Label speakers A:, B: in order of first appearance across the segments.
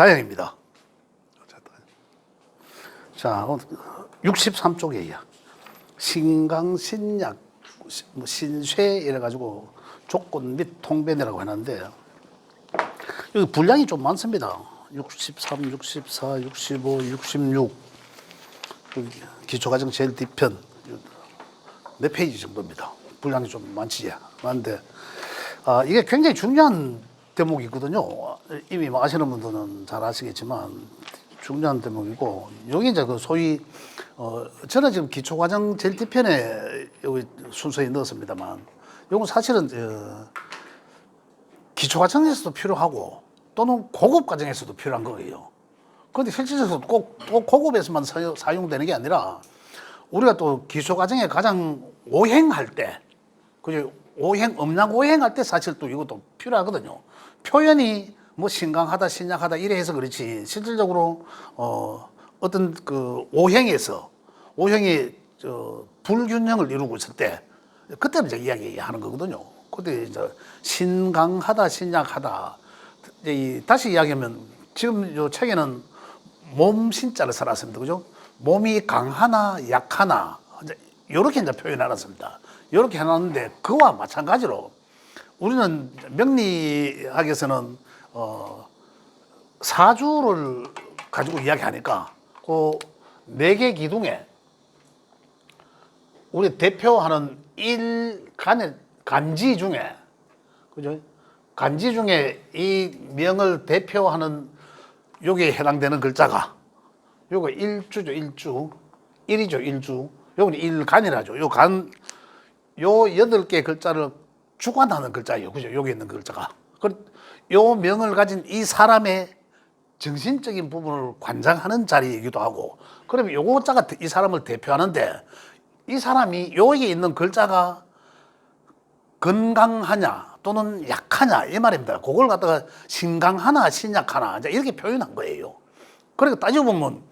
A: 다행입니다. 자, 63쪽이에요. 신강신약, 신쇠 이래가지고 조건 및 통변이라고 하는데 여기 분량이 좀 많습니다. 63, 64, 65, 66 기초과정 제일 뒤편 몇 페이지 정도입니다. 분량이 좀 많은데 이게 굉장히 중요한 대목이 있거든요. 이미 아시는 분들은 잘 아시겠지만 중요한 대목이고 여기 이제 그 소위 저는 지금 기초과정 제일 뒤편에 여기 순서에 넣었습니다만 이건 사실은 기초과정에서도 필요하고 또는 고급 과정에서도 필요한 거예요. 그런데 실질적으로 꼭 고급에서만 사용되는 게 아니라 우리가 또 기초과정에 가장 오행할 때, 그죠? 음양 오행할 때 사실 또 이것도 필요하거든요. 표현이 뭐 신강하다, 신약하다 이래 해서 그렇지 실질적으로 어떤 그 오행이 불균형을 이루고 있을 때 그때는 이제 이야기하는 거거든요. 그때 이제 신강하다, 신약하다. 다시 이야기하면 지금 요 책에는 몸 신자를 써놨습니다. 그죠? 몸이 강하나 약하나 이렇게 이제 표현해놨습니다. 이렇게 해놨는데 그와 마찬가지로 우리는 명리학에서는 사주를 가지고 이야기하니까 그 네 개 기둥에 우리 대표하는 간지 중에 그죠? 간지 중에 이 명을 대표하는 여기에 해당되는 글자가 요거 일주죠, 일이죠, 일주. 요건 일간이라죠. 요 8개 글자를 주관하는 글자예요. 그죠? 여기 있는 글자가. 요 명을 가진 이 사람의 정신적인 부분을 관장하는 자리이기도 하고, 그러면 요거 자가 이 사람을 대표하는데, 이 사람이 여기 있는 글자가 건강하냐 또는 약하냐 이 말입니다. 그걸 갖다가 신강하나 신약하나 이렇게 표현한 거예요. 그러니까 따지고 보면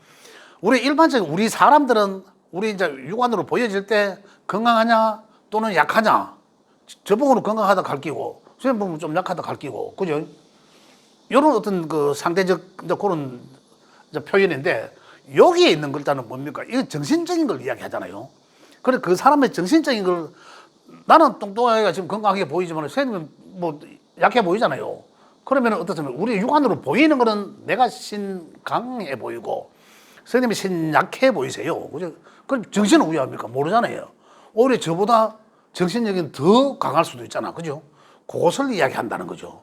A: 일반적인 우리 사람들은 우리 이제 육안으로 보여질 때 건강하냐 또는 약하냐, 저보고는 건강하다 가르치고 선생님 보면 좀 약하다 가르치고, 그죠? 이런 어떤 그 상대적 이제 그런 이제 표현인데, 여기에 있는 글자는 뭡니까? 이건 정신적인 걸 이야기하잖아요. 그래 그 사람의 정신적인 걸, 나는 뚱뚱하게 지금 건강하게 보이지만 선생님은 뭐 약해 보이잖아요. 그러면 어떻습니까? 우리 육안으로 보이는 거는 내가 신강해 보이고 선생님이 신약해 보이세요. 그죠? 그럼 정신은 우야합니까? 모르잖아요. 오히려 저보다 정신력이 더 강할 수도 있잖아. 그죠? 그것을 이야기한다는 거죠.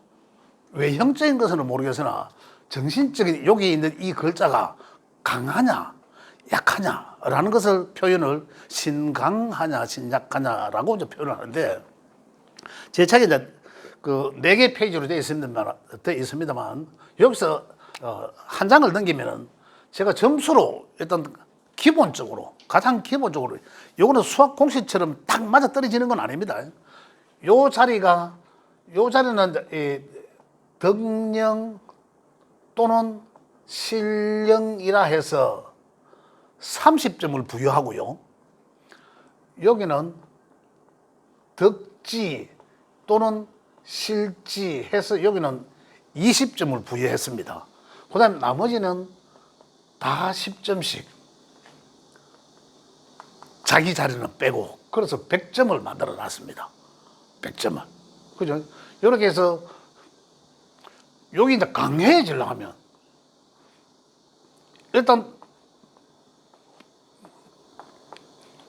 A: 외형적인 것은 모르겠으나 정신적인 여기 있는 이 글자가 강하냐 약하냐라는 것을 표현을 신강하냐 신약하냐라고 이제 표현을 하는데, 제 책에 이제 그 4개 페이지로 되어 있습니다만 여기서 한 장을 넘기면은 제가 점수로 일단 가장 기본적으로 요거는 수학 공식처럼 딱 맞아 떨어지는 건 아닙니다. 요 자리는 덕령 또는 실령이라 해서 30점을 부여하고요. 여기는 덕지 또는 실지 해서 여기는 20점을 부여했습니다. 그 다음에 나머지는 다 10점씩 자기 자리는 빼고, 그래서 100점을 만들어 놨습니다. 100점을. 그죠? 이렇게 해서 여기 이제 강해지려고 하면 일단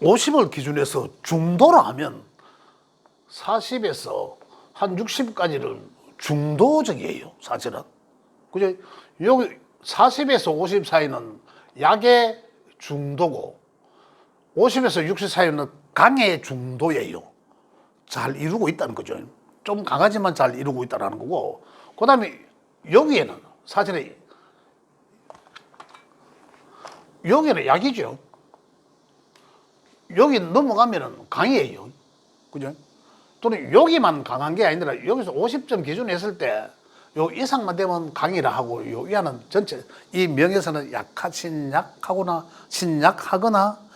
A: 50을 기준해서 중도로 하면 40에서 한 60까지를 중도적이에요, 사실은. 그죠? 여기 40에서 50 사이는 약의 중도고 50에서 60 사이는 강의 중도예요. 잘 이루고 있다는 거죠. 좀 강하지만 잘 이루고 있다는 거고, 그 다음에 여기에는 사실은 여기는 약이죠. 여기 넘어가면은 강이에요. 그죠? 또는 여기만 강한 게 아니라 여기서 50점 기준 했을 때 요 이상만 되면 강이라 하고, 요 이하는 전체 이 명에서는 신약하거나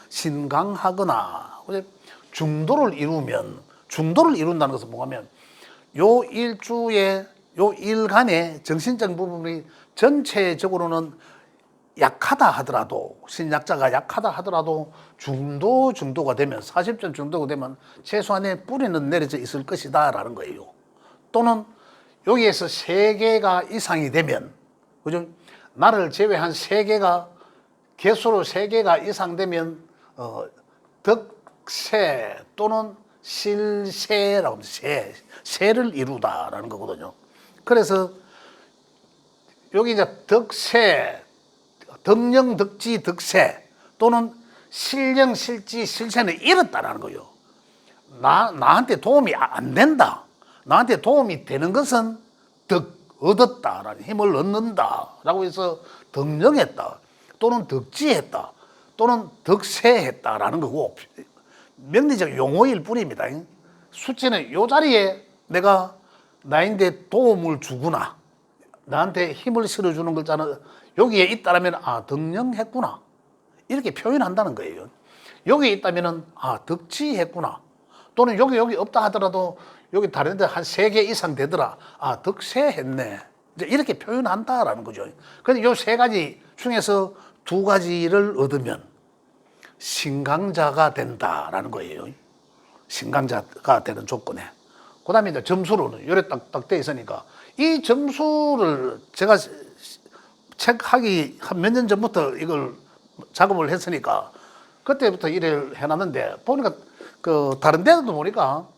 A: 신강하거나 중도를 이룬다는 것은 뭐냐면 요 일주에 요 일간의 정신적 부분이 전체적으로는 약하다 하더라도, 신약자가 약하다 하더라도 중도가 되면, 40점 중도가 되면 최소한의 뿌리는 내려져 있을 것이다 라는 거예요. 또는 여기에서 3개가 이상이 되면, 그죠? 나를 제외한 3개가, 개수로 3개가 이상 되면 덕세 또는 실세라고 합니다. 세를 이루다라는 거거든요. 그래서 여기 이제 덕세, 덕령, 덕지, 덕세 또는 실령, 실지, 실세는 잃었다라는 거예요. 나한테 도움이 안 된다. 나한테 도움이 되는 것은 얻었다라는 힘을 얻는다라고 해서 덕령했다 또는 덕지했다 또는 덕세했다라는 거고, 명리적 용어일 뿐입니다. 수치는 이 자리에 내가 나인데 도움을 주구나, 나한테 힘을 실어주는 글자는 여기에 있다라면 덕령했구나 이렇게 표현한다는 거예요. 여기에 있다면은 덕지했구나, 또는 여기 없다 하더라도 여기 다른 데 한 3개 이상 되더라, 덕세했네, 이제 이렇게 표현한다라는 거죠. 그런데 이 3가지 중에서 2가지를 얻으면 신강자가 된다라는 거예요. 신강자가 되는 조건에. 그 다음에 이제 점수로는 요래 딱 돼 있으니까, 이 점수를 제가 책 하기 한 몇 년 전부터 이걸 작업을 했으니까 그때부터 일을 해놨는데, 보니까 다른 데도 보니까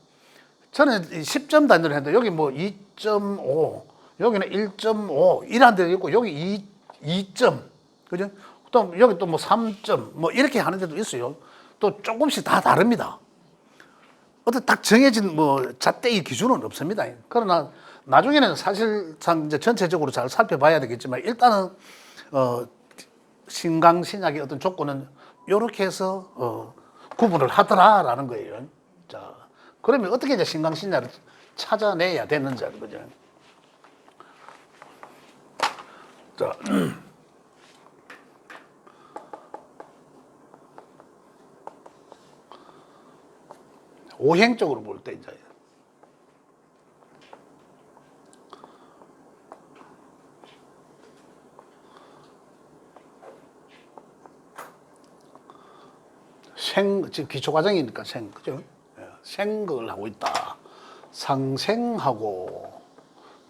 A: 저는 10점 단위로 했는데 여기 뭐 2.5, 여기는 1.5 이런 데도 있고, 여기 2점, 그죠? 또 여기 또 뭐 3점 뭐 이렇게 하는 데도 있어요. 또 조금씩 다 다릅니다. 어떤 딱 정해진 뭐 잣대의 기준은 없습니다. 그러나 나중에는 사실상 이제 전체적으로 잘 살펴봐야 되겠지만, 일단은 신강 신약의 어떤 조건은 이렇게 해서 구분을 하더라라는 거예요. 자, 그러면 어떻게 이제 신강 신약을 찾아내야 되는지 하는 거죠. 자. 오행적으로 볼 때 이제 지금 기초 과정이니까 그죠? 생극을 하고 있다. 상생하고,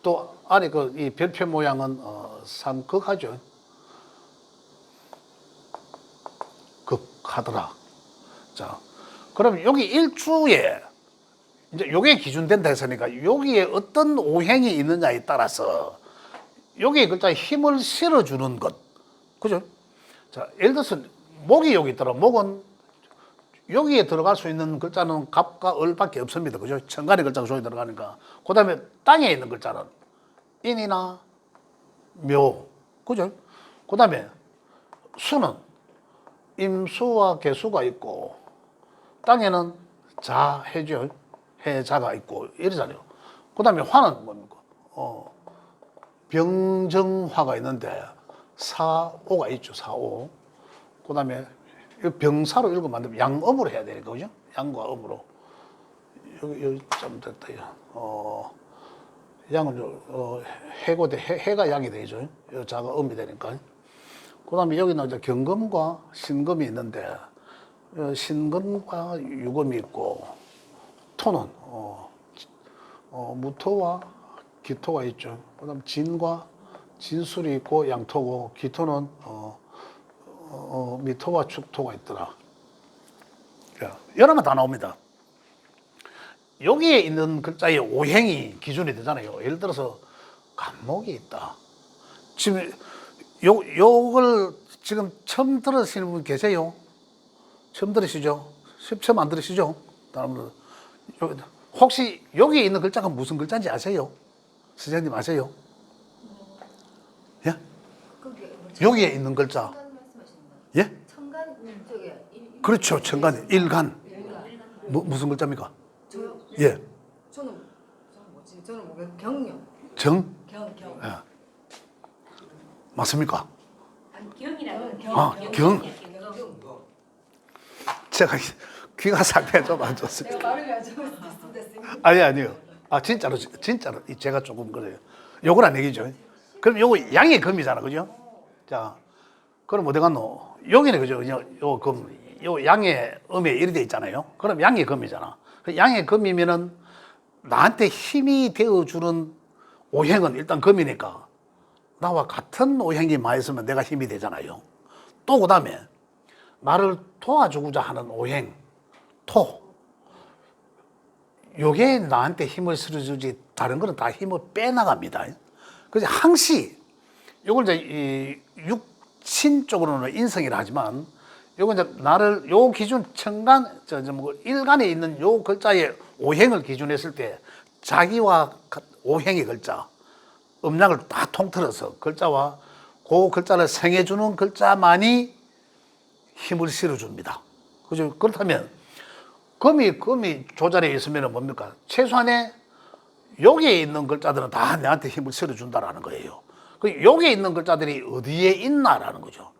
A: 또 안에 이 별표 모양은 상극하죠. 극하더라. 자, 그럼 여기 일주에 이제 요게 기준된다 했으니까 여기에 어떤 오행이 있느냐에 따라서 여기에 글자에 힘을 실어주는 것, 그죠? 자, 예를 들어서 목이 여기 있더라. 목은 여기에 들어갈 수 있는 글자는 갑과 을밖에 없습니다. 그죠? 천간의 글자가 저기 들어가니까. 그 다음에 땅에 있는 글자는 인이나 묘, 그죠? 그 다음에 수는 임수와 개수가 있고, 땅에는 자, 해죠. 해자가 있고 이러잖아요. 그 다음에 화는 뭡니까? 병정화가 있는데 사오가 있죠. 사오. 그 다음에 병사로 읽으면 안 되면 양음으로 해야 되니까, 그죠? 양과 음으로. 여기 좀 됐다. 양은 해고 해가 양이 되죠. 자가 음이 되니까. 그 다음에 여기는 이제 경금과 신금이 있는데, 신금과 유금이 있고, 토는 무토와 기토가 있죠. 그 다음 진과 진술이 있고 양토고, 기토는 미토와 축토가 있더라. 여러 개 다 나옵니다. 여기에 있는 글자의 오행이 기준이 되잖아요. 예를 들어서 간목이 있다. 지금 요걸 지금 처음 들으시는 분 계세요? 처음 들으시죠? 처음 안 들으시죠? 혹시 여기에 있는 글자가 무슨 글자인지 아세요? 선생님 아세요? 예? 여기에 있는 글자. 예? 그렇죠. 천간, 일간. 무슨 글자입니까?
B: 저요?
A: 예.
B: 저는 경요.
A: 정?
B: 경.
A: 예. 맞습니까?
C: 경이라고.
A: 경. 제가 귀가 상태가 좀 안 좋습니다.
B: 제가 발음이 안 좋을 수도 있습니다.
A: 아니요. 아, 진짜로 제가 조금 그래요. 요걸 안 얘기죠. 그럼 요거 양의 금이잖아, 그죠? 자, 그럼 어디 갔노? 여기는 그죠? 요 금, 요 양의 음에 이리 돼 있잖아요. 그럼 양의 금이잖아. 그 양의 금이면은 나한테 힘이 되어주는 오행은 일단 금이니까 나와 같은 오행이 많이 있으면 내가 힘이 되잖아요. 또 그 다음에 나를 도와주고자 하는 오행, 토. 요게 나한테 힘을 실어주지 다른 거는 다 힘을 빼나갑니다. 그래서 항시 요걸 이제 이 육신 쪽으로는 인성이라 하지만 요건 이제 나를 요 기준 천간 뭐 일간에 있는 요 글자의 오행을 기준했을 때 자기와 오행의 글자 음양을 다 통틀어서 글자와 그 글자를 생해주는 글자만이 힘을 실어줍니다. 그죠? 그렇다면 금이 조자리에 있으면 뭡니까? 최소한의 여기에 있는 글자들은 다 내한테 힘을 실어준다라는 거예요. 그 여기에 있는 글자들이 어디에 있나라는 거죠.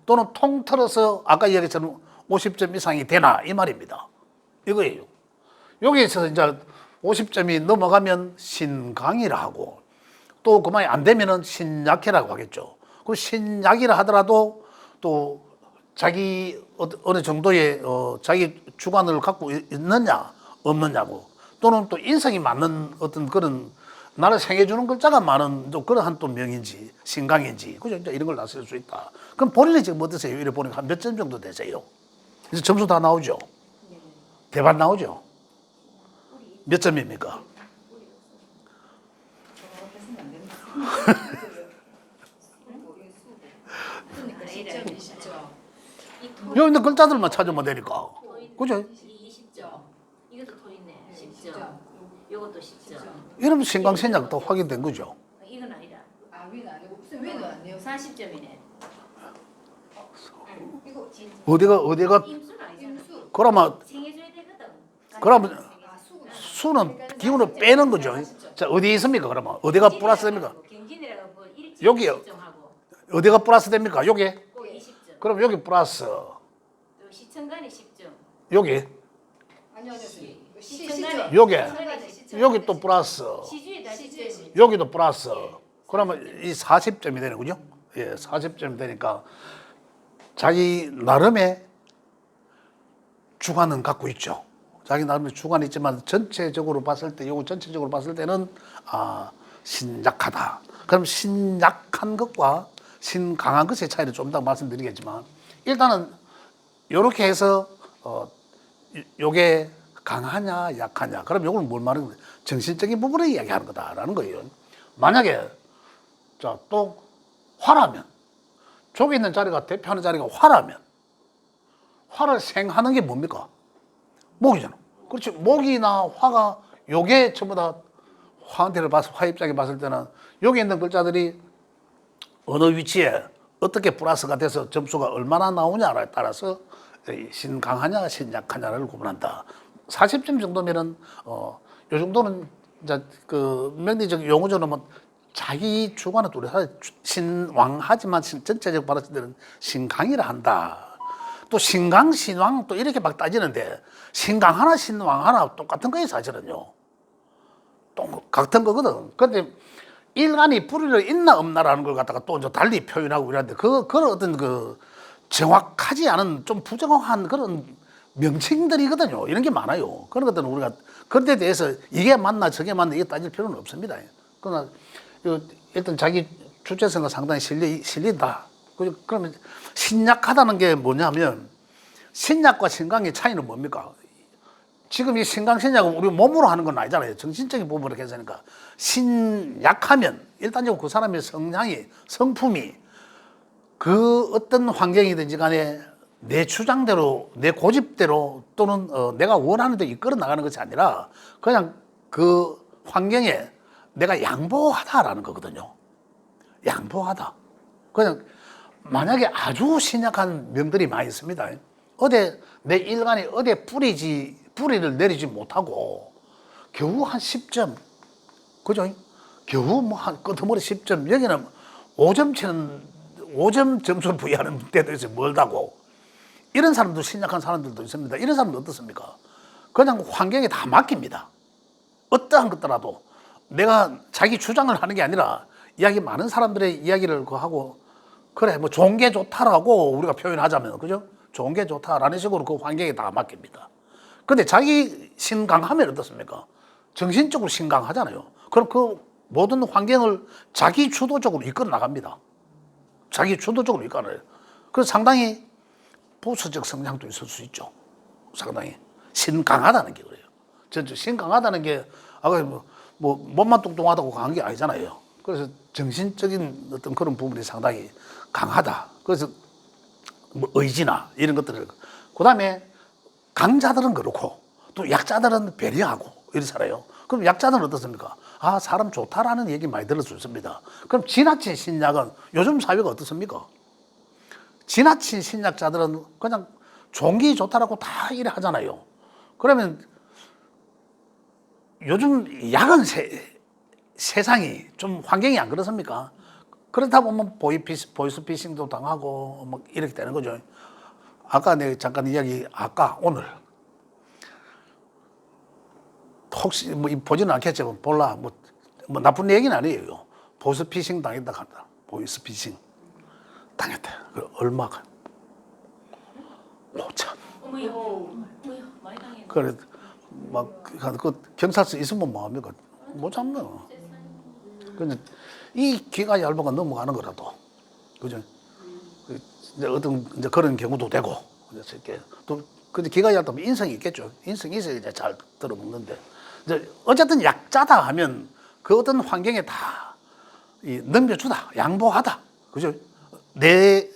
A: 또는 통틀어서 아까 이야기했던 50점 이상이 되나 이 말입니다. 이거예요. 여기에 있어서 이제 50점이 넘어가면 신강이라 하고 또 그만이 안 되면은 신약해라고 하겠죠. 그 신약이라 하더라도 또 자기 어느 정도의 자기 주관을 갖고 있느냐 없느냐고 또는 또 인성이 맞는 어떤 그런 나를 생해주는 글자가 많은 또 그러한 또 명인지 신강인지 그죠? 이런 걸 나설 수 있다. 그럼 본인이 지금 어떠세요? 이래 보니까 한 몇 점 정도 되세요? 이제 점수 다 나오죠? 대반 나오죠? 몇 점입니까? 여기 있는 글자들만 찾으면 되니까. 그죠?
C: 20점. 이것도 더 있네. 10점. 요것도 10점.
A: 이러면 신강신약 또 확인된 거죠.
C: 이건 아니다.
B: 아 위는 아니고 무슨 위는 아니에요.
C: 40점이네.
B: 이거
A: 어디가
C: 임수는 아니잖아.
B: 임수.
A: 그러면
C: 생해줘야 되거든.
A: 그러면
B: 아 수구나.
A: 수는 기운을 빼는 거죠. 자, 어디에 있습니까? 그러면 어디가 플러스 됩니까?
C: 경진이라고 뭐 일찍
A: 여기요.
C: 10점하고
A: 어디가 플러스 됩니까? 여기?
C: 또 20점.
A: 그럼 여기 플러스
C: 또 시청간에 10점.
A: 여기
B: 아니요
C: 시청간에
A: 여기. 여기 또 플러스
C: 시주에 다 10점.
A: 여기도 플러스 그러면 이 40점이 되는 거죠? 예, 40점이 되니까 자기 나름의 주관은 갖고 있죠. 자기 나름의 주관이 있지만 전체적으로 봤을 때 요거 전체적으로 봤을 때는 신약하다. 그럼 신약한 것과 신강한 것의 차이를 좀 더 말씀드리겠지만 일단은 요렇게 해서 요게 강하냐 약하냐 그럼 요걸 뭘 말하는 거예요? 정신적인 부분을 이야기하는 거다라는 거예요. 만약에 자 또 화라면 저기 있는 자리가 대표하는 자리가 화라면 화를 생하는 게 뭡니까? 목이잖아. 그렇지. 목이나 화가 요게 전부 다 화한테를 봐서 화 입장에 봤을 때는 여기 있는 글자들이 어느 위치에 어떻게 플러스가 돼서 점수가 얼마나 나오냐에 따라서 신강하냐 신약하냐를 구분한다. 40점 정도면은 요 정도는 이제 그 명리적 용어적으로 뭐 자기 주관은 또 신왕하지만 전체적 받았을 때는 신강이라 한다. 또 신강 신왕 또 이렇게 막 따지는데 신강 하나 신왕 하나 똑같은 거예요 사실은요. 또 같은 거거든. 근데 일간이 뿌리를 있나 없나라는 걸 갖다가 또 이제 달리 표현하고 이러는데 그런 어떤 그 정확하지 않은 좀 부정확한 그런 명칭들이거든요. 이런 게 많아요. 그런 것들은 우리가 그런 데 대해서 이게 맞나 저게 맞나 이게 따질 필요는 없습니다. 그러나 일단 자기 주체성은 상당히 실린다. 그러면 신약하다는 게 뭐냐면 신약과 신강의 차이는 뭡니까? 지금 이 신강 신약은 우리 몸으로 하는 건 아니잖아요. 정신적인 부분으로 괜찮으니까 신약하면 일단적으로 그 사람의 성향이 성품이 그 어떤 환경이든지 간에 내 주장대로 내 고집대로 또는 내가 원하는 대로 이끌어 나가는 것이 아니라 그냥 그 환경에 내가 양보하다라는 거거든요. 양보하다. 그냥 만약에 아주 신약한 명들이 많이 있습니다. 어디 내 일간에 어디 뿌리를 내리지 못하고 겨우 한 10점, 그죠? 겨우 뭐 한 끄트머리 10점, 여기는 5점 점수를 부여하는 데도 있어요. 멀다고. 이런 사람도 신약한 사람들도 있습니다. 이런 사람도 어떻습니까? 그냥 환경에 다 맡깁니다. 어떠한 것더라도 내가 자기 주장을 하는 게 아니라 이야기 많은 사람들의 이야기를 그 하고 그래 뭐 좋은 게 좋다라고 우리가 표현하자면 그죠? 좋은 게 좋다라는 식으로 그 환경에 다 맡깁니다. 근데 자기 신강하면 어떻습니까? 정신적으로 신강하잖아요. 그럼 그 모든 환경을 자기 주도적으로 이끌어 나갑니다. 자기 주도적으로 이끌어요. 그래서 상당히 보수적 성향도 있을 수 있죠. 상당히 신강하다는 게 그래요. 전체 신강하다는 게 아까 뭐 몸만 뚱뚱하다고 강한 게 아니잖아요. 그래서 정신적인 어떤 그런 부분이 상당히 강하다. 그래서 뭐 의지나 이런 것들을 그다음에 강자들은 그렇고 또 약자들은 배려하고 이러잖아요. 그럼 약자들은 어떻습니까? 아 사람 좋다라는 얘기 많이 들을 수 있습니다. 그럼 지나친 신약은 요즘 사회가 어떻습니까? 지나친 신약자들은 그냥 종기 좋다라고 다 이래 하잖아요. 그러면 요즘 야근 세상이 좀 환경이 안 그렇습니까? 그렇다 보면 보이스피싱도 당하고 뭐 이렇게 되는 거죠. 아까 내가 잠깐 아까 오늘 혹시 뭐 보지는 않겠지만 몰라 뭐 나쁜 얘기는 아니에요. 보이스피싱 당했다 간다. 보이스피싱 당했다. 그 얼마가 5천.
C: 어머야 많이 당했네.
A: 그래 그 경찰서 있으면 뭐 합니까? 못 잡는. 근데 이 귀가 얇아가 넘어가는 거라도 그죠? 이제 어떤 이제 그런 경우도 되고 이렇게 또 근데 귀가 얇다면 인성이 있겠죠. 인성이 있어야 이제 잘 들어먹는데 이제 어쨌든 약자다 하면 그 어떤 환경에 다 넘겨주다, 양보하다, 그죠? 내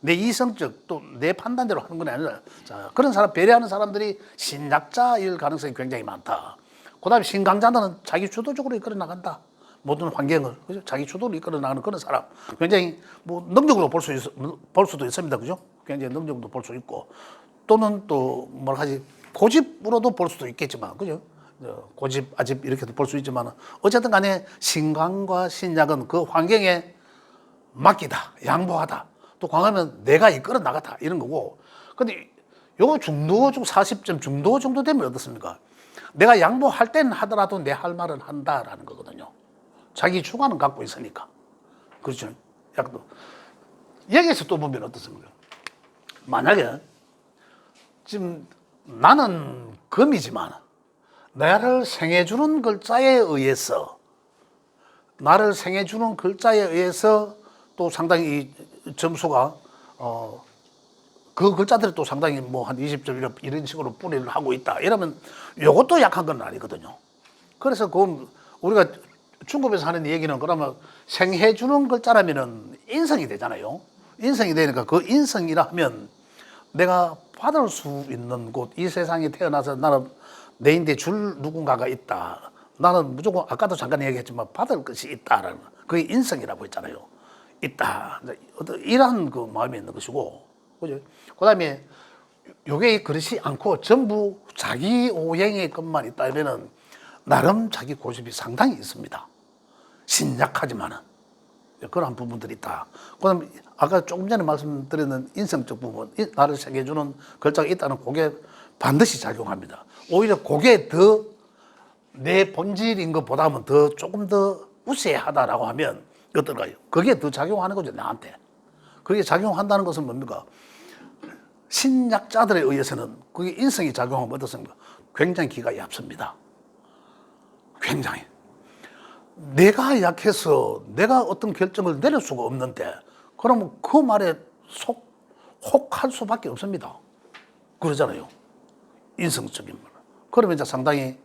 A: 이성적 또 내 판단대로 하는 건 아니라 자 그런 사람 배려하는 사람들이 신약자일 가능성이 굉장히 많다. 그다음에 신강자들은 자기 주도적으로 이끌어 나간다. 모든 환경을 그죠? 자기 주도로 이끌어 나가는 그런 사람 굉장히 뭐 능력으로 볼 수도 있습니다, 그죠? 굉장히 능력으로 볼 수 있고 또는 또 뭐라 하지 고집으로도 볼 수도 있겠지만, 그죠? 고집, 아집 이렇게도 볼 수 있지만 어쨌든 간에 신강과 신약은 그 환경에 맡기다, 양보하다, 또 강하면 내가 이끌어 나가다 이런 거고. 근데 요거 중도 중 40점 중도 정도 되면 어떻습니까? 내가 양보할 때는 하더라도 내 할 말은 한다라는 거거든요. 자기 주관은 갖고 있으니까. 그렇죠? 약간 여기에서 또 보면 어떻습니까? 만약에 지금 나는 금이지만 나를 생해주는 글자에 의해서 또 상당히 이 점수가 그 글자들이 또 상당히 뭐 한 20점 이런 식으로 뿌리를 하고 있다. 이러면 이것도 약한 건 아니거든요. 그래서 그건 우리가 중급에서 하는 얘기는 그러면 생해주는 글자라면은 인성이 되잖아요. 인성이 되니까 그 인성이라 하면 내가 받을 수 있는 곳, 이 세상에 태어나서 나는 내 인데 줄 누군가가 있다. 나는 무조건 아까도 잠깐 얘기했지만 받을 것이 있다라는 그게 인성이라고 했잖아요. 있다. 이런 그 마음이 있는 것이고, 그죠? 그다음에 요게 그렇지 않고 전부 자기 오행의 것만 있다면은 나름 자기 고집이 상당히 있습니다. 신약하지만은 그런 부분들이 있다. 그다음 아까 조금 전에 말씀드렸는 인성적 부분, 나를 새겨주는 글자가 있다는 그게 반드시 작용합니다. 오히려 그게 더 내 본질인 것보다는 더 조금 더 우세하다라고 하면 어떨까요? 그게 더 작용하는 거죠, 나한테. 그게 작용한다는 것은 뭡니까? 신약자들에 의해서는 그게 인성이 작용하면 어떻습니까? 굉장히 기가 얇습니다. 굉장히. 내가 약해서 내가 어떤 결정을 내릴 수가 없는데 그러면 그 말에 혹할 수밖에 없습니다. 그러잖아요. 인성적인 말. 그러면 이제 상당히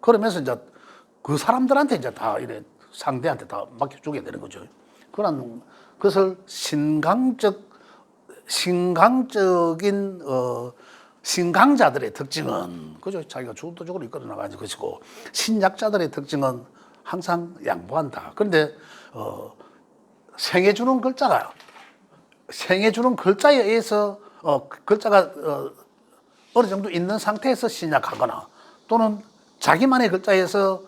A: 그러면서 이제 그 사람들한테 이제 다 이래 상대한테 다 맡겨주게 되는 거죠. 그런 것을 신강적인 신강자들의 특징은 그죠? 자기가 주도적으로 이끌어 나가는 것이고 신약자들의 특징은 항상 양보한다. 그런데 생해주는 글자에 의해서 글자가 어느 정도 있는 상태에서 신약하거나 또는 자기만의 글자에서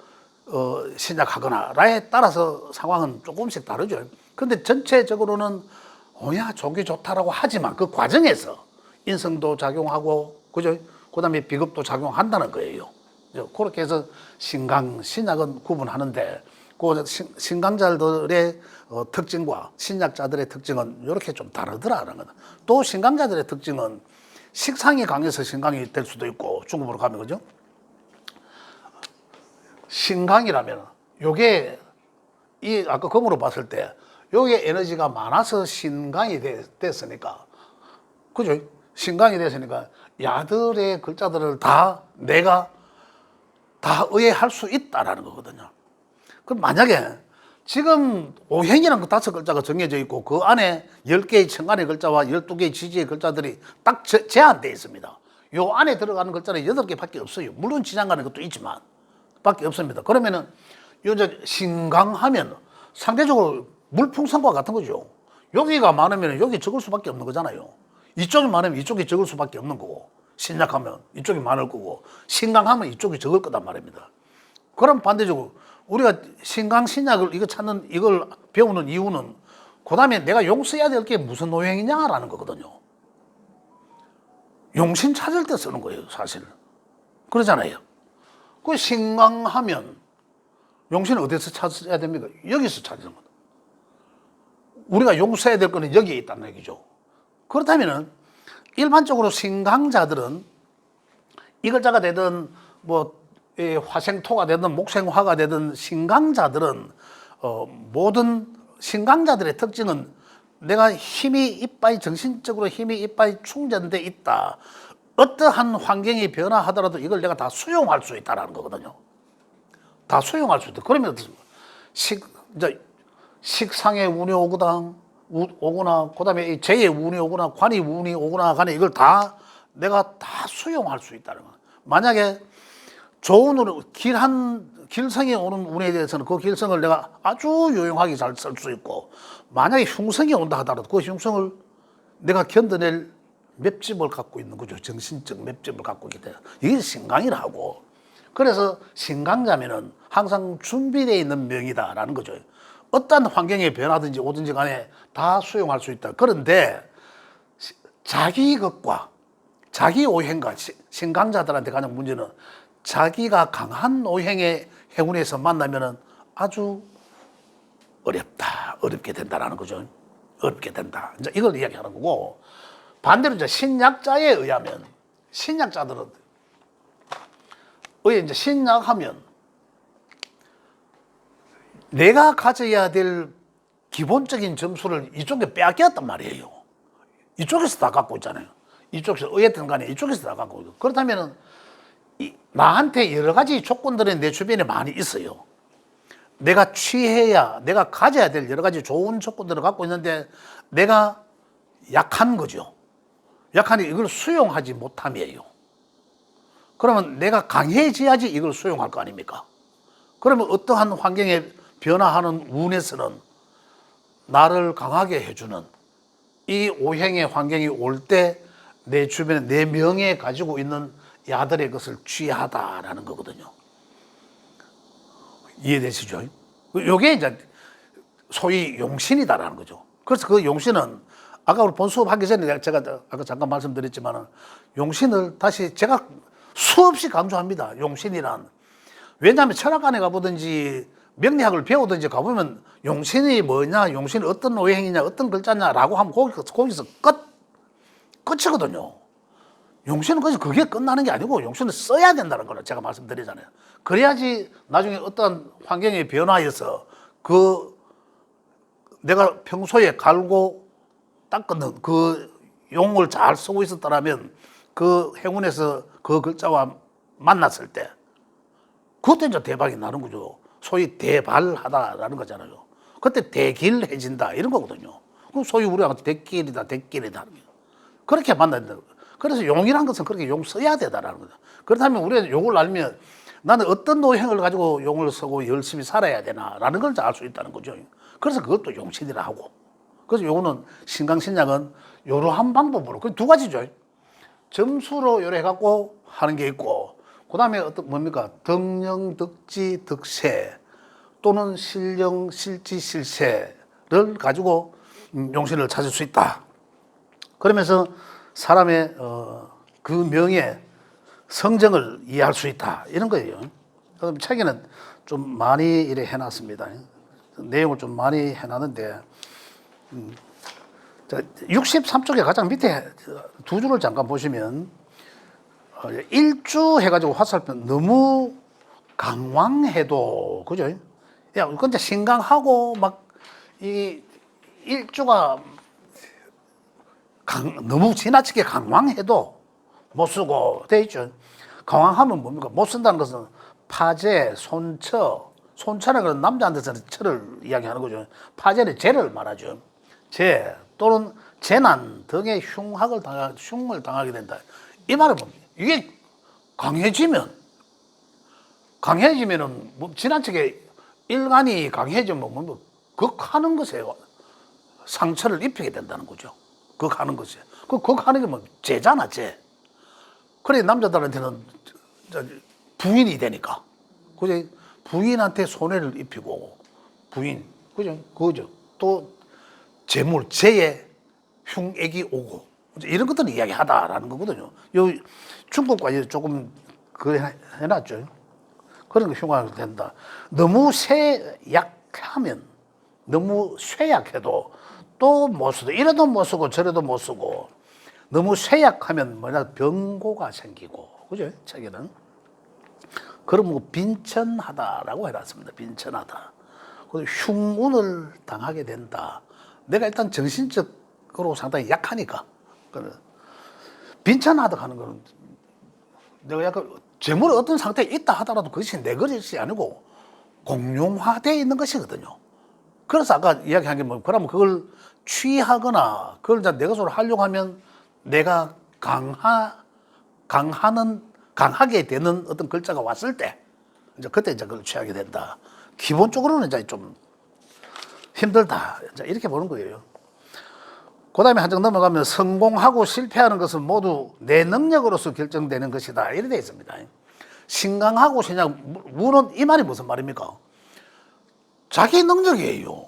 A: 신약하거나에 따라서 상황은 조금씩 다르죠. 그런데 전체적으로는 좋게 좋다라고 하지만 그 과정에서 인성도 작용하고 그죠? 그다음에 비겁도 작용한다는 거예요. 그렇게 해서 신강, 신약은 구분하는데 그 신강자들의 특징과 신약자들의 특징은 이렇게 좀 다르더라는 거다. 또 신강자들의 특징은 식상이 강해서 신강이 될 수도 있고 중국으로 가면 그죠? 신강이라면 요게 이 아까 검으로 봤을 때 요게 에너지가 많아서 신강이 됐으니까 그죠? 신강이 됐으니까 야들의 글자들을 다 내가 다 의해할 수 있다라는 거거든요. 그럼 만약에 지금 오행이라는 그 5글자가 정해져 있고 그 안에 10개의 천간의 글자와 12개의 지지의 글자들이 딱 제한되어 있습니다. 요 안에 들어가는 글자는 8개밖에 없어요. 물론 지장가는 것도 있지만 밖에 없습니다. 그러면은 요 신강하면 상대적으로 물풍선과 같은 거죠. 여기가 많으면 여기 적을 수밖에 없는 거잖아요. 이쪽이 많으면 이쪽이 적을 수밖에 없는 거고 신약하면 이쪽이 많을 거고 신강하면 이쪽이 적을 거단 말입니다. 그럼 반대적으로 우리가 신강 신약을 이걸 배우는 이유는 그다음에 내가 용 써야 될 게 무슨 오행이냐라는 거거든요. 용신 찾을 때 쓰는 거예요, 사실. 그러잖아요. 그 신강하면 용신은 어디서 찾아야 됩니까? 여기서 찾는 거다. 우리가 용 써야 될 거는 여기에 있다는 얘기죠. 그렇다면은 일반적으로 신강자들은 이 글자가 되든 뭐 화생토가 되든 목생화가 되든 신강자들은 모든 신강자들의 특징은 내가 힘이 이빠이 정신적으로 힘이 이빠이 충전돼 있다. 어떠한 환경이 변화하더라도 이걸 내가 다 수용할 수 있다라는 거거든요. 다 수용할 수 있다. 그러면 어떻습니까? 식상의 운이 오거나 그다음에 재의 운이 오거나 관이 운이 오거나 간에 이걸 다 내가 다 수용할 수 있다는 거예요. 만약에 좋은 운, 길성이 오는 운에 대해서는 그 길성을 내가 아주 요용하게 잘 쓸 수 있고 만약에 흉성이 온다 하더라도 그 흉성을 내가 견뎌낼 맵집을 갖고 있는 거죠. 정신적 맵집을 갖고 있기 때문에 이게 신강이라고. 그래서 신강자면은 항상 준비되어 있는 명이다라는 거죠. 어떤 환경에 변화든지 오든지 간에 다 수용할 수 있다. 그런데 자기 것과 자기 오행과 신강자들한테 가장 문제는 자기가 강한 오행의 행운에서 만나면은 아주 어렵게 된다라는 거죠. 어렵게 된다. 이제 이걸 이야기하는 거고 반대로 이제 신약자에 의하면 신약자들은 이제 신약하면 내가 가져야 될 기본적인 점수를 이쪽에 빼앗겼단 말이에요. 이쪽에서 다 갖고 있잖아요. 이쪽에서 어쨌든 간에 이쪽에서 다 갖고 있고 그렇다면은 나한테 여러 가지 조건들이 내 주변에 많이 있어요. 내가 취해야 내가 가져야 될 여러 가지 좋은 조건들을 갖고 있는데 내가 약한 거죠. 약하니 이걸 수용하지 못함이에요. 그러면 내가 강해져야지 이걸 수용할 거 아닙니까? 그러면 어떠한 환경에 변화하는 운에서는 나를 강하게 해주는 이 오행의 환경이 올 때 내 주변에 내 명예 가지고 있는 야들의 것을 취하다라는 거거든요. 이해되시죠? 이게 이제 소위 용신이다라는 거죠. 그래서 그 용신은 아까 우리 본 수업하기 전에 제가 아까 잠깐 말씀드렸지만 용신을 다시 제가 수없이 강조합니다. 용신이란. 왜냐하면 철학관에 가보든지 명리학을 배우든지 가보면 용신이 뭐냐, 용신이 어떤 오행이냐, 어떤 글자냐라고 하면 거기서 끝이거든요. 용신은 그게 끝나는 게 아니고 용신을 써야 된다는 걸 제가 말씀드리잖아요. 그래야지 나중에 어떤 환경의 변화에서 내가 평소에 갈고 닦는 그 용을 잘 쓰고 있었더라면 그 행운에서 그 글자와 만났을 때 그때 이제 대박이 나는 거죠. 소위 대발하다라는 거잖아요. 그때 대길해진다 이런 거거든요. 그 소위 우리가 대길이다. 그렇게 만나야 된다. 그래서 용이란 것은 그렇게 용 써야 되다라는 거죠. 그렇다면 우리가 용을 알면 나는 어떤 노행을 가지고 용을 쓰고 열심히 살아야 되나라는 걸 알 수 있다는 거죠. 그래서 그것도 용신이라 하고. 그래서 요거는 신강신약은 이러한 방법으로 그 두 가지죠. 점수로 요래 해갖고 하는 게 있고, 그 다음에 뭡니까? 덕령, 덕지, 덕세 또는 실령, 실지, 실세를 가지고 용신을 찾을 수 있다. 그러면서 사람의 그 명예, 성정을 이해할 수 있다 이런 거예요. 그럼 책에는 좀 많이 이래 해놨습니다. 내용을 좀 많이 해놨는데 63쪽에 가장 밑에 두 줄을 잠깐 보시면 일주 해가지고 화살표 너무 강왕해도 그죠? 야, 근데 신강하고 막 이 일주가 너무 지나치게 강왕해도 못 쓰고 돼 있죠. 강왕하면 뭡니까? 못 쓴다는 것은 파재, 손처, 손처는 그런 남자한테서는 처를 이야기하는 거죠. 파재는 재를 말하죠. 재 또는 재난 등의 흉을 당하게 된다. 이 말은 뭡니까? 이게 강해지면은 뭐 지나치게 일간이 강해지면 뭐 극하는 것에 상처를 입히게 된다는 거죠. 극하는 것에. 극하는 게 뭐 재잖아, 재. 그래 남자들한테는 부인이 되니까. 그죠? 부인한테 손해를 입히고 부인, 그죠? 그죠? 또 재물, 재에 흉액이 오고 이런 것들을 이야기하다라는 거거든요. 요 중국과 조금 그 해놨죠. 그런 거 흉악이 된다. 너무 약하면 너무 쇠약해도 또 못 쓰고 이래도 못 쓰고 저래도 못 쓰고 너무 쇠약하면 뭐냐 병고가 생기고 그죠? 책에는 그럼 뭐 빈천하다라고 해놨습니다. 빈천하다. 그리고 흉운을 당하게 된다. 내가 일단 정신적으로 상당히 약하니까 빈천하다 하는 거는 내가 약간 재물이 어떤 상태에 있다 하더라도 그것이 내 것이 아니고 공용화되어 있는 것이거든요. 그래서 아까 이야기한 게 뭐, 그러면 그걸 취하거나 그걸 내 것으로 하려고 하면 내가 강하게 되는 어떤 글자가 왔을 때, 이제 그때 이제 그걸 취하게 된다. 기본적으로는 이제 좀 힘들다. 이제 이렇게 보는 거예요. 그 다음에 한 장 넘어가면 성공하고 실패하는 것은 모두 내 능력으로서 결정되는 것이다. 이렇게 되어 있습니다. 신강하고 신약, 운은 이 말이 무슨 말입니까? 자기 능력이에요.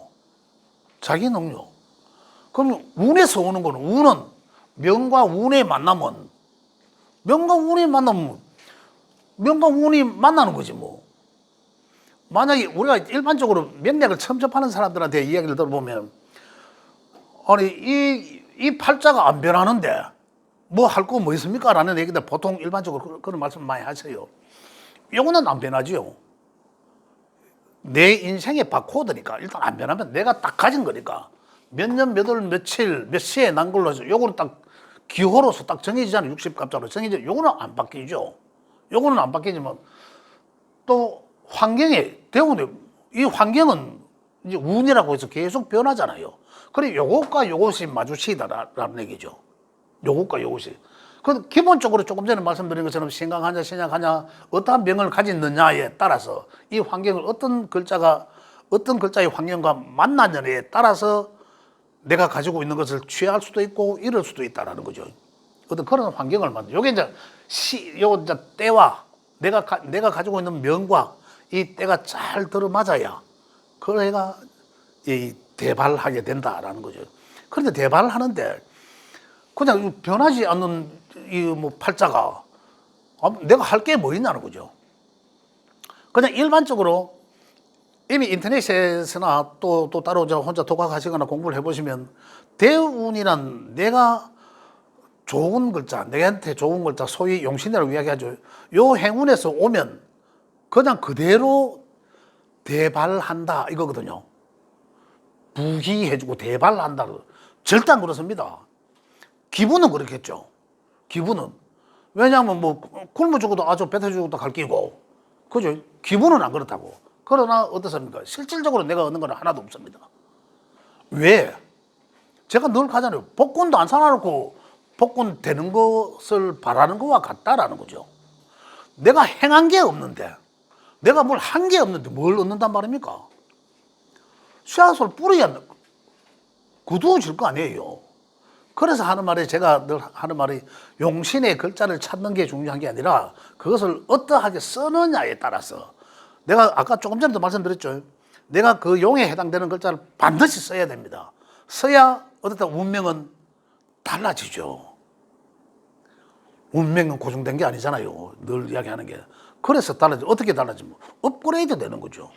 A: 자기 능력. 그럼 운에서 오는 거는 운은 명과 운의 만나면 명과 운이 만나는 거지 뭐. 만약에 우리가 일반적으로 명략을 처음 접하는 사람들한테 이야기를 들어보면 아니 이 팔자가 안 변하는데 뭐 할 거 뭐 있습니까? 라는 얘기들 보통 일반적으로 그런 말씀 많이 하세요. 이거는 안 변하지요. 내 인생의 바코드니까 일단 안 변하면 내가 딱 가진 거니까 몇 년, 몇 월, 며칠, 몇 시에 난 걸로 해서 요거는 딱 기호로서 딱 정해지잖아요. 60갑자로 정해져. 요거는 안 바뀌죠. 요거는 안 바뀌지만 또 환경에 대부분 이 환경은 이제 운이라고 해서 계속 변하잖아요. 그래 요것과 요것이 마주치다라는 얘기죠. 요것과 요것이. 그 기본적으로 조금 전에 말씀드린 것처럼 신강하냐 신약하냐 어떠한 병을 가졌느냐에 따라서 이 환경을 어떤 글자의 환경과 만나느냐에 따라서 내가 가지고 있는 것을 취할 수도 있고 잃을 수도 있다라는 거죠. 어떤 그런 환경을 만들. 요게 이제 요 이제 때와 내가 가지고 있는 명과 이 때가 잘 들어맞아야 그래가 이 대발하게 된다라는 거죠. 그런데 대발을 하는데 그냥 변하지 않는 이 뭐 팔자가 내가 할 게 뭐 있냐는 거죠. 그냥 일반적으로 이미 인터넷에서나 또 따로 혼자 독학하시거나 공부를 해보시면 대운이란 내가 좋은 글자, 내한테 좋은 글자, 소위 용신이라고 이야기하죠. 요 행운에서 오면 그냥 그대로 대발한다 이거거든요. 부기해주고 대발한다. 절대 안 그렇습니다. 기분은 그렇겠죠. 기분은. 왜냐하면 뭐 굶어 죽어도 아주 뱉어 죽어도 갈 끼고 그죠? 기분은 안 그렇다고. 그러나 어떻습니까? 실질적으로 내가 얻는 건 하나도 없습니다. 왜? 제가 늘 가잖아요. 복권도 안 사놔놓고 복권 되는 것을 바라는 것과 같다라는 거죠. 내가 행한 게 없는데 내가 뭘 한 게 없는데 뭘 얻는단 말입니까? 씨앗을 뿌려야 굳어질 거 아니에요. 그래서 하는 말이 제가 늘 하는 말이 용신의 글자를 찾는 게 중요한 게 아니라 그것을 어떠하게 쓰느냐에 따라서 내가 아까 조금 전에도 말씀드렸죠. 내가 그 용에 해당되는 글자를 반드시 써야 됩니다. 써야 어떻다 운명은 달라지죠. 운명은 고정된 게 아니잖아요. 늘 이야기하는 게. 그래서 달라져. 어떻게 달라지면 업그레이드 되는 거죠.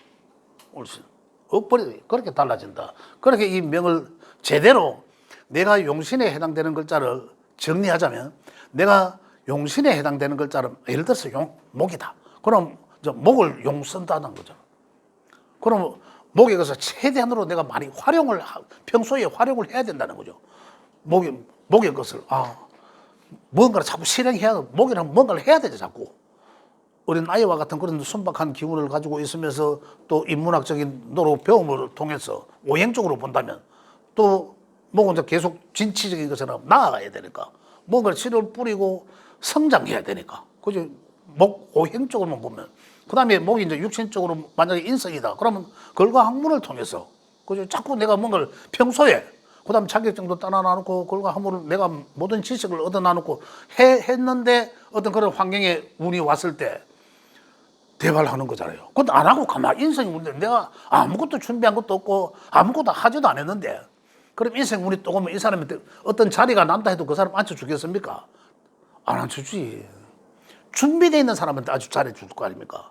A: 훨씬. 업그레이드. 그렇게 달라진다. 그렇게 이 명을 제대로 내가 용신에 해당되는 글자를 정리하자면 내가 용신에 해당되는 글자를 예를 들어서 목이다. 그럼 목을 용 쓴다는 거죠. 그럼 목에 가서 최대한으로 내가 많이 평소에 활용을 해야 된다는 거죠. 목의 것을, 뭔가를 자꾸 실행해야, 목이랑 뭔가를 해야 되죠, 자꾸. 어린 아이와 같은 그런 순박한 기운을 가지고 있으면서 또 인문학적인 노력 배움을 통해서 오행적으로 본다면 또 목은 이제 계속 진취적인 것처럼 나아가야 되니까 뭔가를 씨를 뿌리고 성장해야 되니까. 그죠? 목 오행적으로만 보면. 그 다음에 목이 이제 육신적으로 만약에 인성이다. 그러면 글과 학문을 통해서. 그죠? 자꾸 내가 뭔가를 평소에 그 다음에 자격증도 따나 나누고 글과 학문을 내가 모든 지식을 얻어 나누고 했는데 어떤 그런 환경에 운이 왔을 때 대발하는 거잖아요. 그것도 안 하고 가만히 인생이 운인데 내가 아무것도 준비한 것도 없고 아무것도 하지도 안 했는데 그럼 인생 운이 또 오면 이 사람한테 어떤 자리가 난다 해도 그 사람 앉혀주겠습니까? 안 앉혀주지. 준비되어 있는 사람한테 아주 잘해줄 거 아닙니까?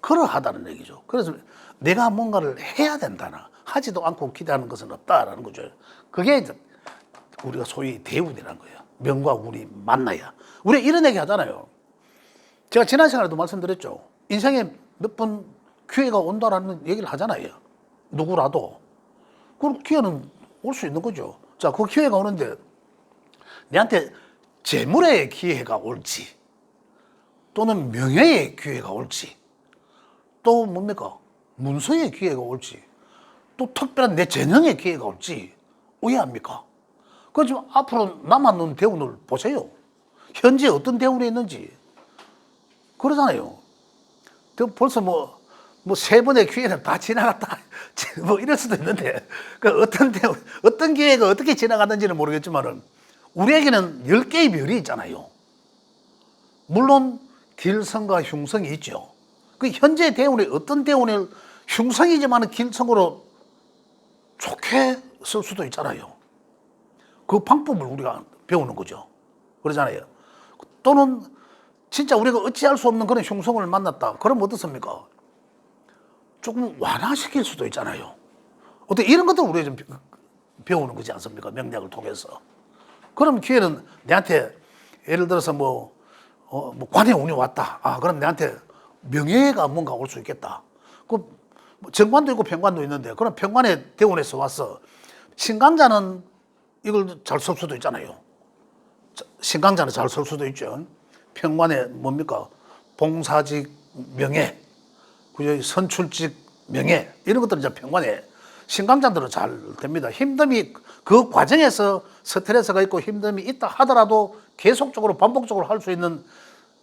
A: 그러하다는 얘기죠. 그래서 내가 뭔가를 해야 된다나 하지도 않고 기대하는 것은 없다라는 거죠. 그게 이제 우리가 소위 대운이라는 거예요. 명과 운이 만나야. 우리 이런 얘기 하잖아요. 제가 지난 시간에도 말씀드렸죠. 인생에 몇 번 기회가 온다라는 얘기를 하잖아요. 누구라도. 그 기회는 올 수 있는 거죠. 자, 그 기회가 오는데 내한테 재물의 기회가 올지 또는 명예의 기회가 올지 또 뭡니까? 문서의 기회가 올지 또 특별한 내 재능의 기회가 올지 의아합니까? 그 지금 앞으로 남아있는 대운을 보세요. 현재 어떤 대운이 있는지 그러잖아요. 벌써 뭐 3번의 기회는 다 지나갔다. 뭐 이럴 수도 있는데, 그 어떤 기회가 어떻게 지나갔는지는 모르겠지만은, 우리에게는 10개의 별이 있잖아요. 물론, 길성과 흉성이 있죠. 그 현재 대운이 어떤 대운을 흉성이지만 길성으로 좋게 쓸 수도 있잖아요. 그 방법을 우리가 배우는 거죠. 그러잖아요. 또는, 진짜 우리가 어찌할 수 없는 그런 흉성을 만났다. 그럼 어떻습니까? 조금 완화시킬 수도 있잖아요. 어떻게 이런 것도 우리가 좀 배우는 거지 않습니까? 명략을 통해서. 그럼 기회는 내한테 예를 들어서 관의 운이 왔다. 그럼 내한테 명예가 뭔가 올 수 있겠다. 그 정관도 있고 병관도 있는데 그럼 병관의 대운에서 와서 신강자는 이걸 잘 쓸 수도 있잖아요. 신강자는 잘 쓸 수도 있죠. 평관에 뭡니까? 봉사직 명예, 선출직 명예, 이런 것들은 이제 평관에 신강자들은 잘 됩니다. 힘듦이 그 과정에서 스트레스가 있고 힘듦이 있다 하더라도 계속적으로 반복적으로 할 수 있는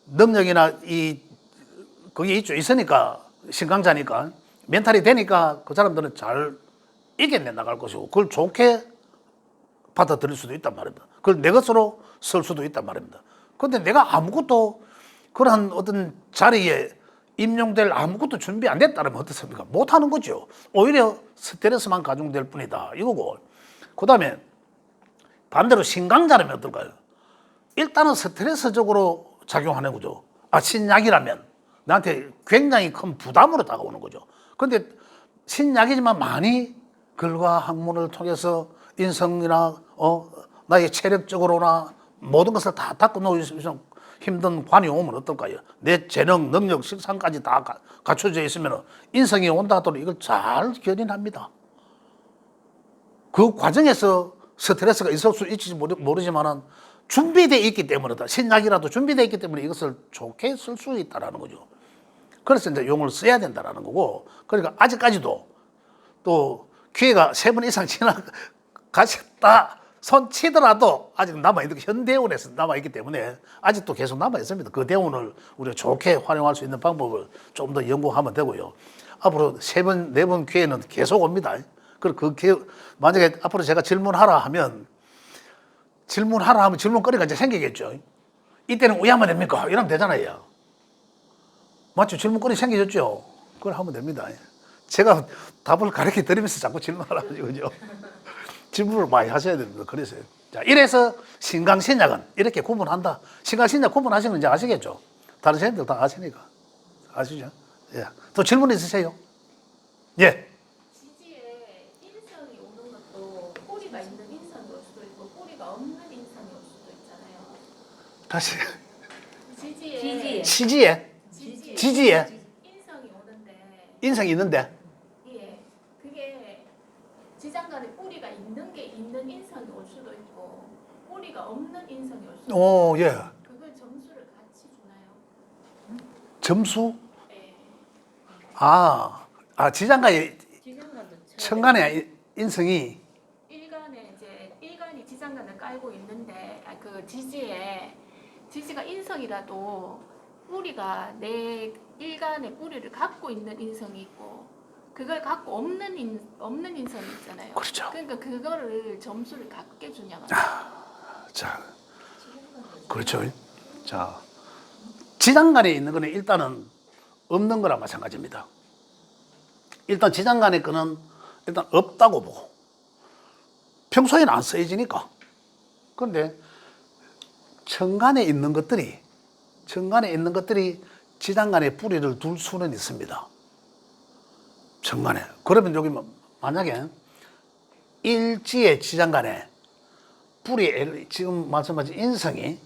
A: 능력이나 그게 있으니까 신강자니까 멘탈이 되니까 그 사람들은 잘 이겨내 나갈 것이고 그걸 좋게 받아들일 수도 있단 말입니다. 그걸 내 것으로 쓸 수도 있단 말입니다. 그런데 내가 아무것도 그런 어떤 자리에 임용될 아무것도 준비 안 됐다면 어떻습니까? 못하는 거죠. 오히려 스트레스만 가중될 뿐이다. 이거고. 그 다음에 반대로 신강자라면 어떨까요? 일단은 스트레스적으로 작용하는 거죠. 신약이라면 나한테 굉장히 큰 부담으로 다가오는 거죠. 그런데 신약이지만 많이 글과 학문을 통해서 인성이나 나의 체력적으로나 모든 것을 다 닦고 놓을 수 있는 힘든 관이 오면 어떨까요? 내 재능, 능력, 식상까지 다 갖춰져 있으면 인성이 온다 하더라도 이걸 잘 견인합니다. 그 과정에서 스트레스가 있을 수 있을지 모르지만은 준비되어 있기 때문이다. 신약이라도 준비되어 있기 때문에 이것을 좋게 쓸 수 있다라는 거죠. 그래서 이제 용을 써야 된다라는 거고, 그러니까 아직까지도 또 기회가 3번 이상 지나가셨다 손 치더라도 아직 남아있는 현대운에서 남아있기 때문에 아직도 계속 남아있습니다. 그 대운을 우리가 좋게 활용할 수 있는 방법을 좀 더 연구하면 되고요. 앞으로 3번, 4번 기회는 계속 옵니다. 그 기회, 만약에 앞으로 제가 질문하라 하면 질문거리가 이제 생기겠죠. 이때는 왜 하면 됩니까? 이러면 되잖아요. 맞죠? 질문거리 생기셨죠? 그걸 하면 됩니다. 제가 답을 가르쳐 드리면서 자꾸 질문하라 가지고요. 질문을 많이 하셔야 됩니다. 그래서요. 자, 이래서 신강신약은 이렇게 구분한다. 신강신약 구분하시는 건 이제 아시겠죠? 다른 선생님들 다 아시니까. 아시죠? 예. 또 질문 있으세요? 예.
D: 지지에 인성이 오는 것도 뿌리가 있는 인성이 올 수도 있고 뿌리가 없는 인성이 올 수도 있잖아요.
A: 다시.
D: 지지에
A: 시지에, 지지에
D: 인성이 오는데
A: 인성이 있는데.
D: 예, 그게 지장간에 뿌리가 있는 게 있는 인성이 올 수도 있고 뿌리가 없는 인성이 올 수도 있고
A: 오, 예.
D: 그걸 점수를 같이 주나요?
A: 점수?
D: 예.
A: 지장간의
C: 지장간도
A: 천간의 인성이
D: 일간에 이제 일간이 지장간을 깔고 있는데 그 지지가 인성이라도 뿌리가 내 일간의 뿌리를 갖고 있는 인성이 있고 그걸 갖고 없는 인성이 있잖아요.
A: 그렇죠.
D: 그러니까 그거를 점수를 같게 주냐고.
A: 자, 그렇죠. 자, 지장간에 있는 거는 일단은 없는 거랑 마찬가지입니다. 일단 지장간의 거는 일단 없다고 보고 평소에는 안 쓰여지니까. 그런데 천간에 있는 것들이 지장간에 뿌리를 둘 수는 있습니다. 천간에. 그러면 여기 만약에 일지의 지장간에 뿌리, 지금 말씀하신 인성이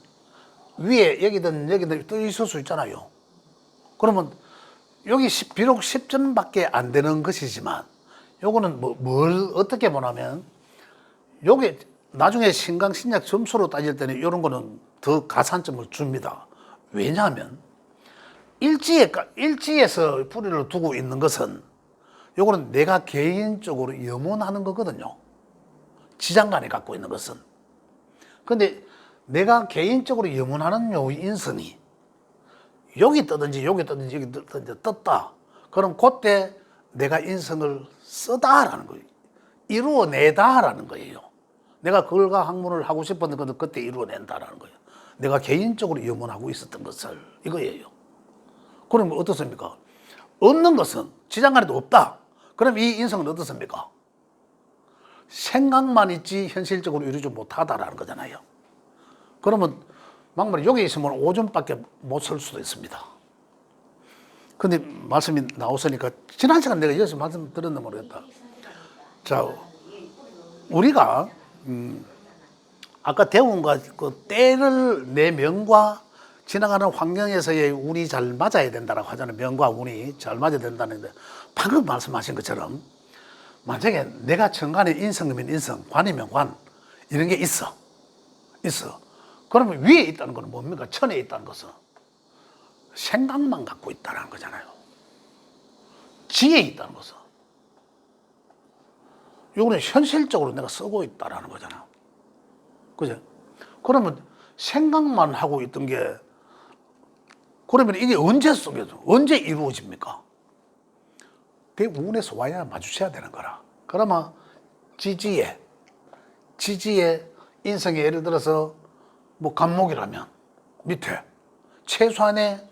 A: 위에 여기든 떠 있을 수 있잖아요. 그러면 여기 비록 10점밖에 안 되는 것이지만 요거는 뭘 어떻게 보냐면 요게 나중에 신강신약 점수로 따질 때는 이런 거는 더 가산점을 줍니다. 왜냐하면 일지에서 뿌리를 두고 있는 것은 요거는 내가 개인적으로 염원하는 거거든요. 지장간에 갖고 있는 것은. 근데 내가 개인적으로 염원하는 요 인성이 여기 뜨든지 여기 떴다. 그럼 그때 내가 인성을 쓰다라는 거예요. 이루어내다라는 거예요. 내가 글과 학문을 하고 싶었는데 그때 이루어낸다라는 거예요. 내가 개인적으로 염원하고 있었던 것을 이거예요. 그러면 어떻습니까? 없는 것은 지장간에도 없다. 그럼 이 인성은 어떻습니까? 생각만 있지 현실적으로 이루지 못하다라는 거잖아요. 그러면 막말로 여기 있으면 5점밖에 못 쓸 수도 있습니다. 근데 말씀이 나왔으니까 지난 시간 내가 여기서 말씀 드렸나 모르겠다. 자, 우리가 아까 대운과 그 때를 내 명과 지나가는 환경에서의 운이 잘 맞아야 된다라고 하잖아요. 명과 운이 잘 맞아야 된다는데 방금 말씀하신 것처럼 만약에 내가 천간에 인성이면 인성, 관이면 관 이런 게 있어. 그러면 위에 있다는 건 뭡니까? 천에 있다는 것은 생각만 갖고 있다는 거잖아요. 지에 있다는 것은 이거는 현실적으로 내가 쓰고 있다는 거잖아. 그죠? 그러면 생각만 하고 있던 게 그러면 이게 언제 이루어집니까? 그 운에서 와야 마주쳐야 되는 거라. 그러면 지지에 인성에 예를 들어서 뭐 간목이라면 밑에 최소한의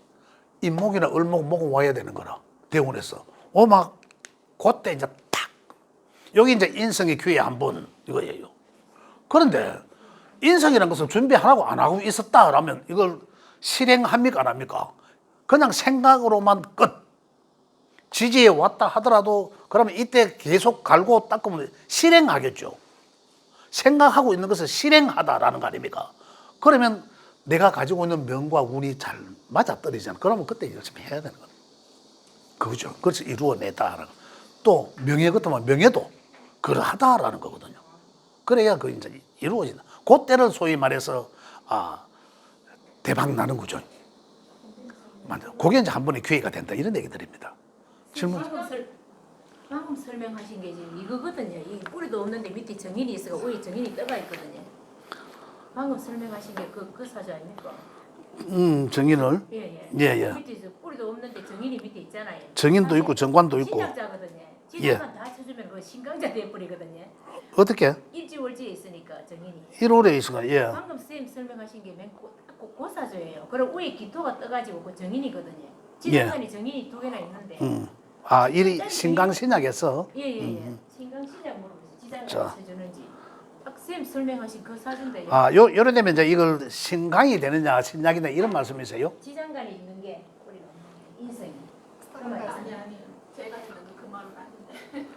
A: 인목이나 을목, 목은 와야 되는 거라. 대운에서. 오막 그때 이제 탁 여기 이제 인성의 기회 한번 이거예요. 그런데 인성이라는 것은 준비 안 하고 있었다라면 이걸 실행합니까 안 합니까? 그냥 생각으로만 끝. 지지에 왔다 하더라도 그러면 이때 계속 갈고 닦으면 실행하겠죠. 생각하고 있는 것을 실행하다라는 거 아닙니까? 그러면 내가 가지고 있는 명과 운이 잘 맞아떨어지잖아. 그러면 그때 열심히 해야 되는 거예요. 그거죠. 그래서 이루어내다. 또 명예 같으면 명예도 그러하다라는 거거든요. 그래야 그 이제 이루어진다. 그때를 소위 말해서 대박 나는 거죠. 맞아. 그게 이제 한 번의 기회가 된다 이런 얘기들입니다. 질문.
C: 방금 설명하신 게 지금 이거거든요. 이 뿌리도 없는데 밑에 정인이 있어가 위에 정인이 떠가 있거든요. 방금 설명하신 게 그 사주 아닙니까?
A: 정인을.
C: 예. 밑에 뿌리도 없는데 정인이 밑에 있잖아요.
A: 정인도 있고 정관도 있고.
C: 신약자거든요. 신약만 다 쳐주면 그 신강자 돼버리거든요.
A: 어떻게?
C: 일지월지에 있으니까 정인이.
A: 1월에 있으니까 예.
C: 방금 쌤 설명하신 게 맨 고사주예요. 그럼 위에 기토가 떠가지고 그 정인이거든요. 지장간에 정인이 두 개나 있는데.
A: 일이 신강신약에서.
C: 예. 신강신약 물어보세요. 지장간에 쳐주는지. 딱 쌤 설명하신 그 사진도
A: 요래 되면 이제 이걸 신강이 되느냐, 신약이냐 이런 말씀이세요?
C: 지장간에 있는 게 뿌리가 없는 게 인성이.
D: 아니 제가 들은 그 말은 아닌데.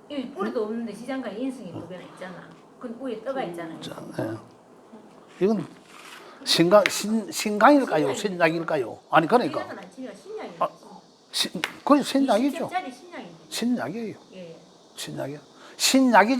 C: 이 뿌리도 없는데 지장간에 인성이 두 개나 있잖아. 그 위에 떠가 있잖아요.
A: 예. 이건 신강일까요? 신약일까요? 아니 그러니까
C: 이거는 안 치니까 신약이에요.
A: 아, 거의 신약이죠.
C: 20cep짜리 신약인데.
A: 신약이에요.
C: 예.
A: 신약이요. 신약이